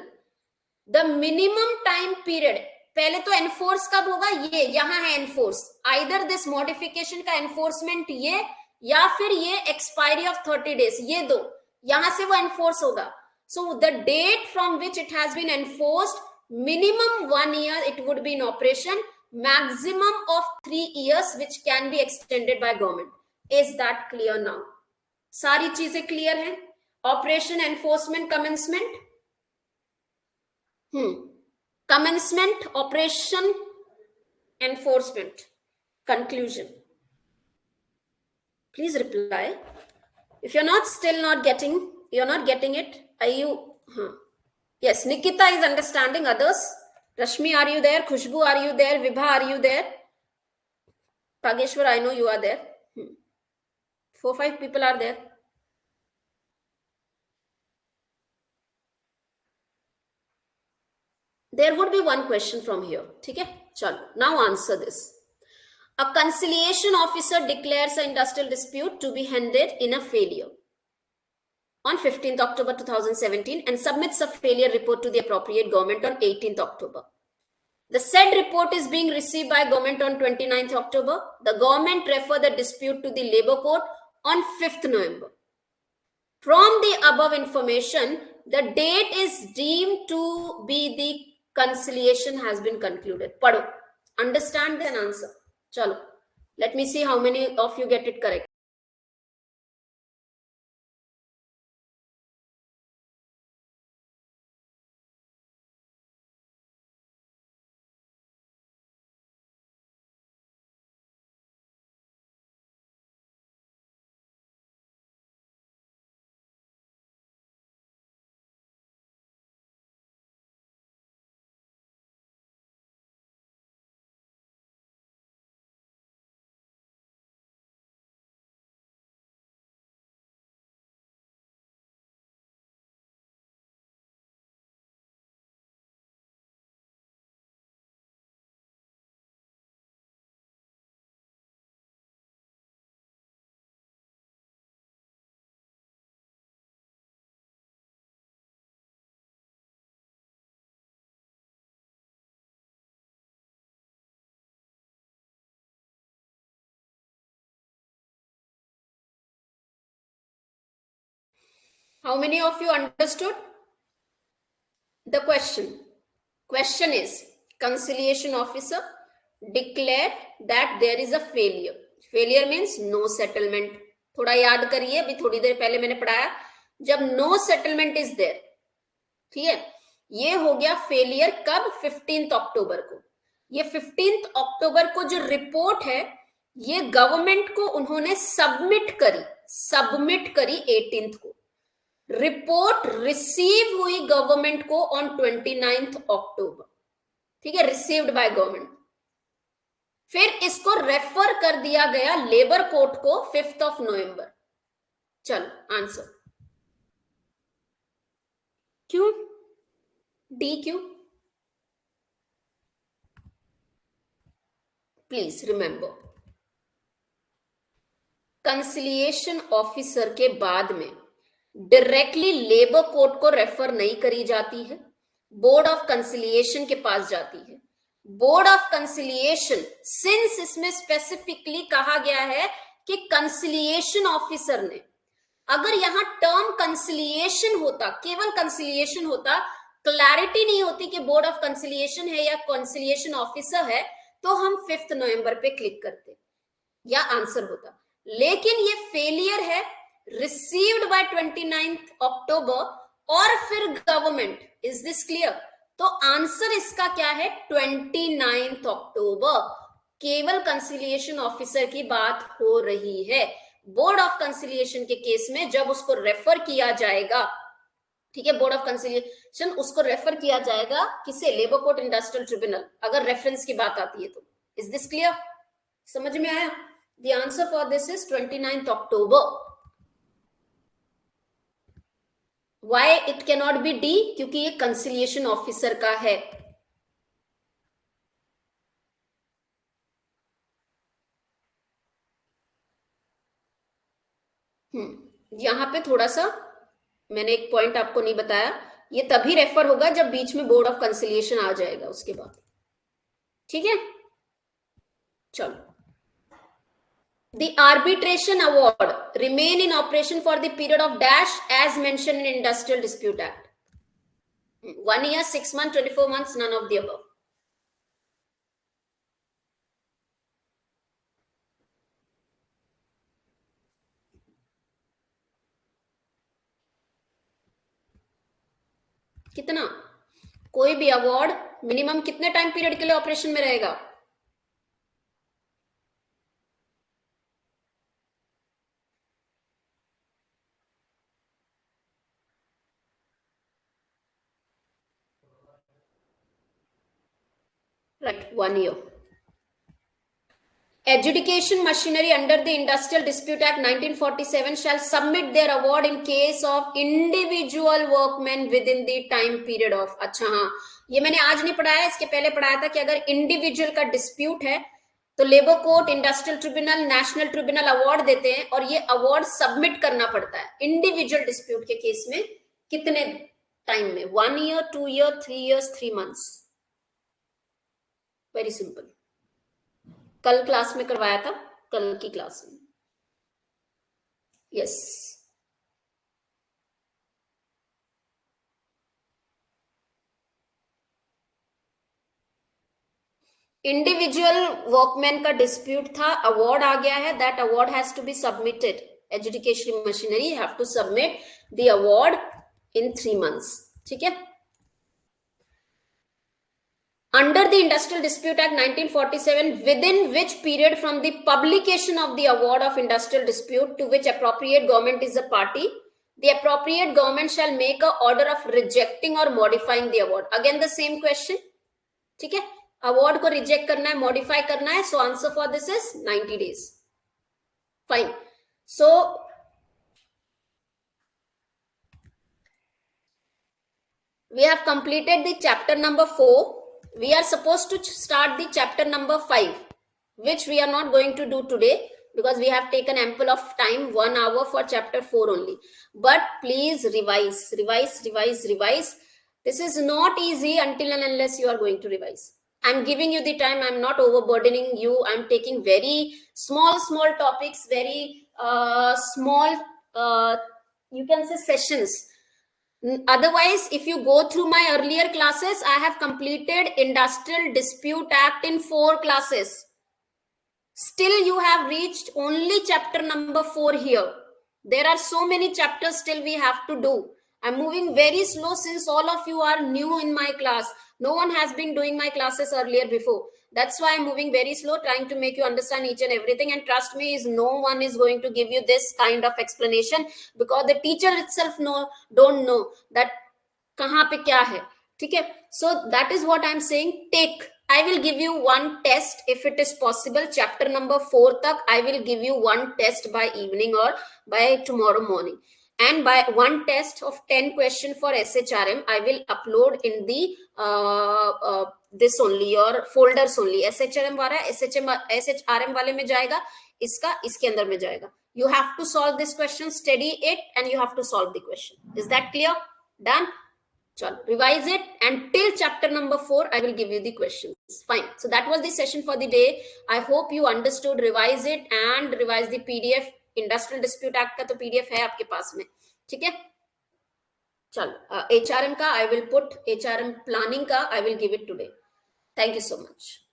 [SPEAKER 1] the minimum time period, पहले तो enforce कब होगा? ये यहां है enforce, either this modification का enforcement ये, या फिर ये एक्सपायरी ऑफ 30 डेज, ये दो, यहां से वो एनफोर्स होगा. So the date from which it has been enforced, minimum 1 year it would be in operation, maximum of 3 years which can be extended by government. Is that clear now? सारी चीजें clear हैं? Operation, enforcement, commencement. Commencement, operation, enforcement, conclusion. Please reply. If you're not getting it, are you? Yes, Nikita is understanding. Others? Rashmi, are you there? Khushbu, are you there? Vibha, are you there? Pageshwar, I know you are there. 4-5 people are there. There would be one question from here. Okay? Chalo. Now answer this. A conciliation officer declares an industrial dispute to be ended in a failure on 15th October 2017 and submits a failure report to the appropriate government on 18th October. The said report is being received by government on 29th October. The government refer the dispute to the labor court on 5th November. From the above information, the date is deemed to be the conciliation has been concluded. Padho. Understand this and answer. Chalo. Let me see how many of you get it correct. How many of you understood the question? Question is, conciliation officer declared that there is a failure. Failure means no settlement. थोड़ा याद करिए, अभी थोड़ी देर पहले मैंने पढ़ाया, जब no settlement is there, ठीक है, ये हो गया फेलियर कब? 15th अक्टूबर को. ये 15th अक्टूबर को जो रिपोर्ट है, ये गवर्नमेंट को उन्होंने सबमिट करी 18th को. रिपोर्ट रिसीव हुई गवर्नमेंट को ऑन 29th अक्टूबर. ठीक है, रिसीव्ड बाय गवर्नमेंट। फिर इसको रेफर कर दिया गया लेबर कोर्ट को 5th of November। चलो आंसर क्यों, डी क्यों? प्लीज रिमेंबर, कंसिलिएशन ऑफिसर के बाद में डायरेक्टली लेबर कोर्ट को रेफर नहीं करी जाती है, बोर्ड ऑफ कंसिलिएशन के पास जाती है। बोर्ड ऑफ कंसिलिएशन, सिंस इसमें स्पेसिफिकली कहा गया है कि कंसिलिएशन ऑफिसर ने, अगर यहां टर्म कंसिलिएशन होता, केवल कंसिलिएशन होता, क्लैरिटी नहीं होती कि बोर्ड ऑफ कंसिलिएशन है या कंसिलिएशन ऑफिसर है, तो हम 5th नवंबर पे क्लिक करते या आंसर होता। लेकिन ये फेलियर है, रिसीव्ड बाय 29th अक्टूबर और फिर गवर्नमेंट। Is this clear? तो आंसर इसका क्या है, 29th अक्टूबर। केवल कंसिलिएशन ऑफिसर की बात हो रही है। बोर्ड ऑफ कंसिलिएशन के केस में जब उसको रेफर किया जाएगा, ठीक है, बोर्ड ऑफ कंसिलिएशन उसको रेफर किया जाएगा किसे, लेबर कोर्ट इंडस्ट्रियल ट्रिब्यूनल, अगर रेफरेंस की बात आती है तो। Is this clear? समझ में आया? The answer for this is 29th October. Why it cannot be D? क्योंकि ये कंसिलिएशन ऑफिसर का है। यहां पे थोड़ा सा मैंने एक पॉइंट आपको नहीं बताया, ये तभी रेफर होगा जब बीच में बोर्ड ऑफ कंसिलिएशन आ जाएगा उसके बाद, ठीक है। चलो, the arbitration award remain in operation for the period of dash as mentioned in Industrial Dispute Act. 1 year, 6 months, 24 months, none of the above. कितना? कोई भी अवार्ड मिनिमम कितने टाइम पीरियड के लिए ऑपरेशन में रहेगा? Right, 1 year. Adjudication machinery under the Industrial Dispute Act 1947 shall submit their award in case of individual workmen within the time period of। अच्छा हाँ, ये मैंने आज नहीं पढ़ाया, इसके पहले पढ़ाया था कि अगर इंडिविजुअल का डिस्प्यूट है तो labour court, industrial tribunal, national tribunal award देते हैं और ये अवार्ड सबमिट करना पड़ता है इंडिविजुअल डिस्प्यूट के केस में। कितने टाइम में? 1 year, 2 year, 3 years, 3 months। Very simple. कल क्लास में करवाया था, कल की क्लास में। यस, इंडिविजुअल वर्कमैन का डिस्प्यूट था, अवार्ड आ गया है, that award has to be submitted. Education machinery have to submit the award in 3 months, ठीक है। Under the Industrial Dispute Act 1947, within which period from the publication of the award of industrial dispute to which appropriate government is a party, the appropriate government shall make a order of rejecting or modifying the award. Again the same question, ठीक है। Award को reject करना है, modify करना है, so answer for this is 90 days। Fine. So we have completed the chapter number 4. We are supposed to start the chapter number 5, which we are not going to do today because we have taken ample of time, 1 hour for chapter 4 only. But please revise, revise, revise, revise. This is not easy until and unless you are going to revise. I'm giving you the time. I'm not overburdening you. I'm taking very small topics, very small, you can say sessions. Otherwise, if you go through my earlier classes, I have completed Industrial Dispute Act in 4 classes. Still, you have reached only chapter number 4 here. There are so many chapters still we have to do. I'm moving very slow since all of you are new in my class. No one has been doing my classes earlier before. That's why I'm moving very slow, trying to make you understand each and everything. And trust me, no one is going to give you this kind of explanation because the teacher itself don't know that kahan pe kya hai. ठीक है. So that is what I'm saying. I will give you one test if it is possible. Chapter number 4 tak I will give you one test by evening or by tomorrow morning. And by one test of 10 question for SHRM, I will upload in the this only, your folders only. SHRM वाला SHRM वाले में जाएगा, इसका इसके अंदर में जाएगा. You have to solve this question, study it, and you have to solve the question. Is that clear? Done? Chalo, revise it, and till chapter number 4 I will give you the questions. Fine. So that was the session for the day. I hope you understood. Revise it and revise the PDF. Industrial Dispute Act का तो PDF है आपके पास में. ठीक है. चलो, HRM का I will put, HRM planning का I will give it today. Thank you so much.